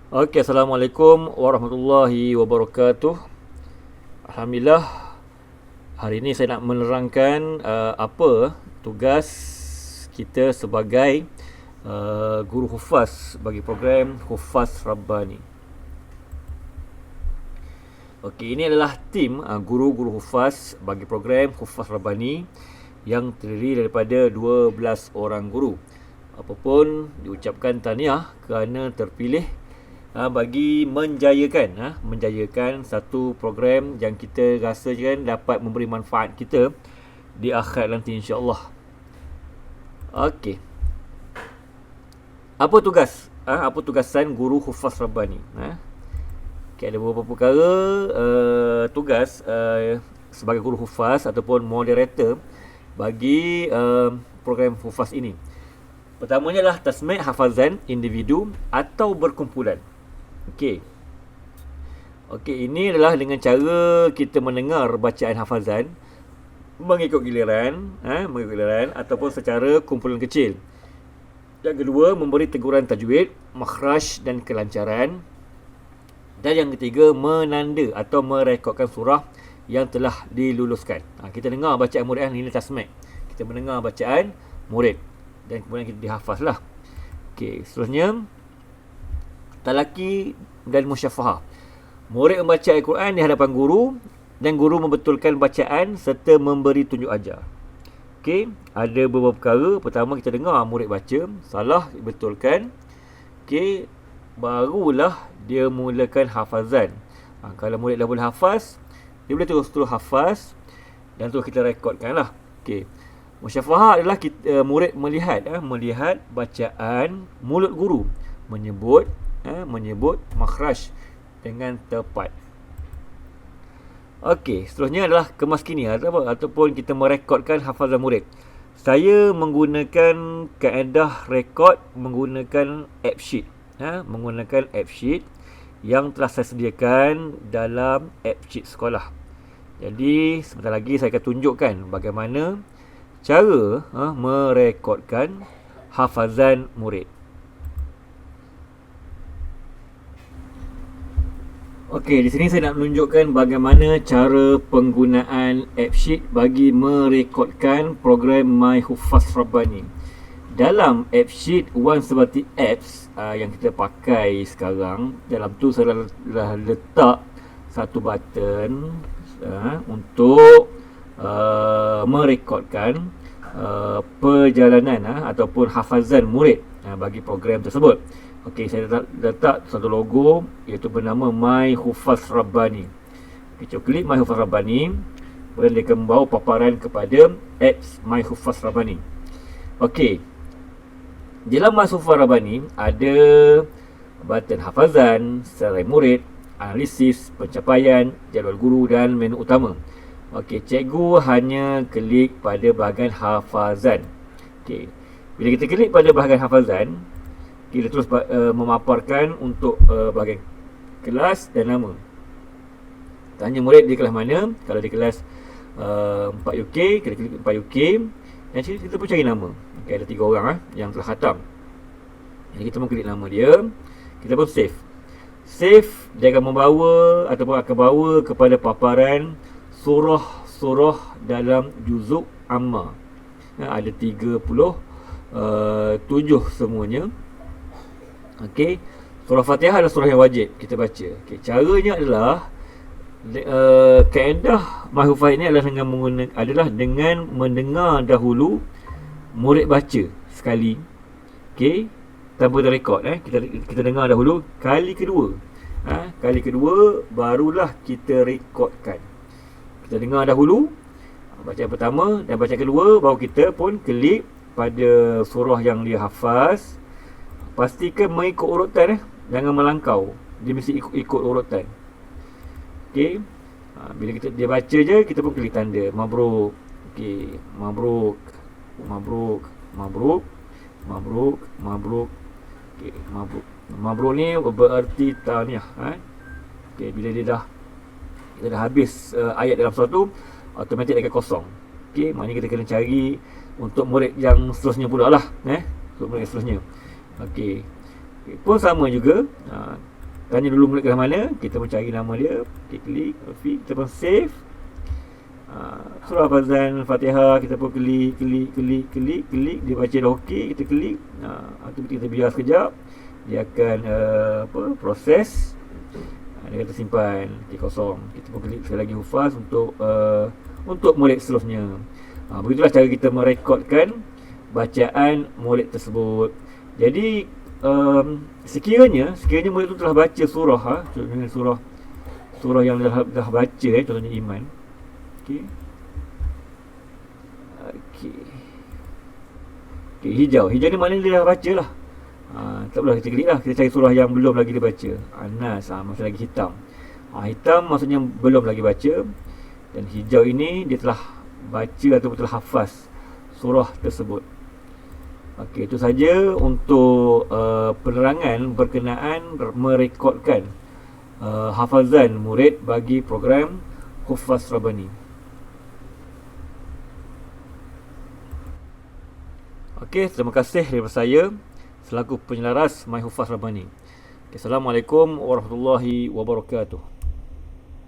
Okey, Assalamualaikum warahmatullahi wabarakatuh. Alhamdulillah, hari ini saya nak menerangkan apa tugas kita sebagai guru hufaz bagi program Hufaz Rabbani. Okey, ini adalah tim guru-guru hufaz bagi program Hufaz Rabbani yang terdiri daripada 12 orang guru. Apapun diucapkan tahniah kerana terpilih bagi menjayakan satu program yang kita rasakan dapat memberi manfaat kita di akhirat nanti, insya-Allah. Okey. Apa tugas? Apa tugasan guru hufaz Rabbani? Okay, ada beberapa perkara tugas sebagai guru hufaz ataupun moderator bagi program hufaz ini. Pertamanya adalah tasmi' hafazan individu atau berkumpulan. Okey, ini adalah dengan cara kita mendengar bacaan hafazan mengikut giliran ataupun secara kumpulan kecil. Yang kedua, memberi teguran tajwid, makhraj dan kelancaran. Dan yang ketiga, menanda atau merekodkan surah yang telah diluluskan. Kita dengar bacaan murid, ini tasmi'. Kita mendengar bacaan murid dan kemudian kita dihafazlah. Okey, seterusnya talaki dan musyafahah. Murid membaca Al-Quran di hadapan guru dan guru membetulkan bacaan serta memberi tunjuk ajar. Okey, ada beberapa perkara. Pertama, kita dengar murid baca, salah betulkan. Okey, barulah dia mulakan hafazan. Kalau murid dah boleh hafaz, dia boleh terus hafaz dan terus kita rekodkanlah. Okey. Musyafahah adalah murid melihat bacaan mulut guru, menyebut makhraj dengan tepat. Okey, seterusnya adalah kemaskinian ataupun kita merekodkan hafazan murid. Saya menggunakan kaedah rekod menggunakan app sheet. Menggunakan app sheet yang telah saya sediakan dalam app sheet sekolah. Jadi sebentar lagi saya akan tunjukkan bagaimana cara merekodkan hafazan murid. Okey, di sini saya nak menunjukkan bagaimana cara penggunaan app sheet bagi merekodkan program My Hufaz Rabbani. Dalam app sheet One seperti apps yang kita pakai sekarang, dalam tu saya dah letak satu button untuk merekodkan perjalanan ataupun hafazan murid bagi program tersebut. Okey, saya letak satu logo iaitu bernama My Hufaz Rabbani. Kita klik My Hufaz Rabbani, kemudian dia akan membawa paparan kepada apps My Hufaz Rabbani. Okey, dalam My Hufaz Rabbani ada button hafazan, serai murid, analisis, pencapaian, jadual guru dan menu utama. Okey, cikgu hanya klik pada bahagian hafazan. Okey, bila kita klik pada bahagian hafazan, kita terus memaparkan untuk bahagian kelas dan nama. Tanya murid di kelas mana. Kalau di kelas 4UK, kita klik 4UK dan kita pun cari nama. Okey, ada 3 orang yang telah khatam. Jadi kita pun klik nama dia, kita pun save. Save, dia akan membawa ataupun akan bawa kepada paparan surah-surah dalam juzuk Amma. Ada 37 semuanya. Okey, surah Fatihah adalah surah yang wajib kita baca. Okey, caranya adalah kaedah My Hufaz ini adalah dengan mendengar dahulu murid baca sekali. Okey, tanpa direkod kita dengar dahulu. Kali kedua barulah kita rekodkan. Kita dengar dahulu bacaan pertama dan bacaan kedua, baru kita pun klik pada surah yang dia hafaz. Pastikan mengikut urutan, jangan melangkau. Dia mesti ikut urutan. Okey. Bila dia baca je, kita pun klik tanda mabruk. Okey, mabruk. Okey, mabruk. Mabruk ni berarti tahniah. Okey, bila kita dah habis ayat dalam surah tu, automatik akan kosong. Okey, maknanya kita kena cari untuk murid yang seterusnya pula lah. Untuk murid yang seterusnya. Okey. Pun sama juga. tanya dulu murid kelas mana, kita pun cari nama dia, klik, kita pun save. Surah Hafazan Fatihah kita pun klik, dia baca dah okey, kita klik. Kita biar sekejap, dia akan proses. Dia kata simpan, kosong. Kita pun klik sekali lagi hufaz untuk murid seterusnya. Begitulah cara kita merekodkan bacaan murid tersebut. Jadi sekiranya murid tu telah baca surah, contohnya surah yang dah baca, contohnya Iman. Okey, hijau ni maknanya dia dah baca lah. Tak perlu kita klik lah, kita cari surah yang belum lagi dia baca. Nas, masih lagi hitam. Hitam maksudnya belum lagi baca. Dan hijau ini dia telah baca atau telah hafaz surah tersebut. Okey, itu saja untuk penerangan berkenaan merekodkan hafazan murid bagi program Hufaz Rabbani. Okey, terima kasih daripada saya selaku penyelaras My Hufaz Rabbani. Assalamualaikum warahmatullahi wabarakatuh.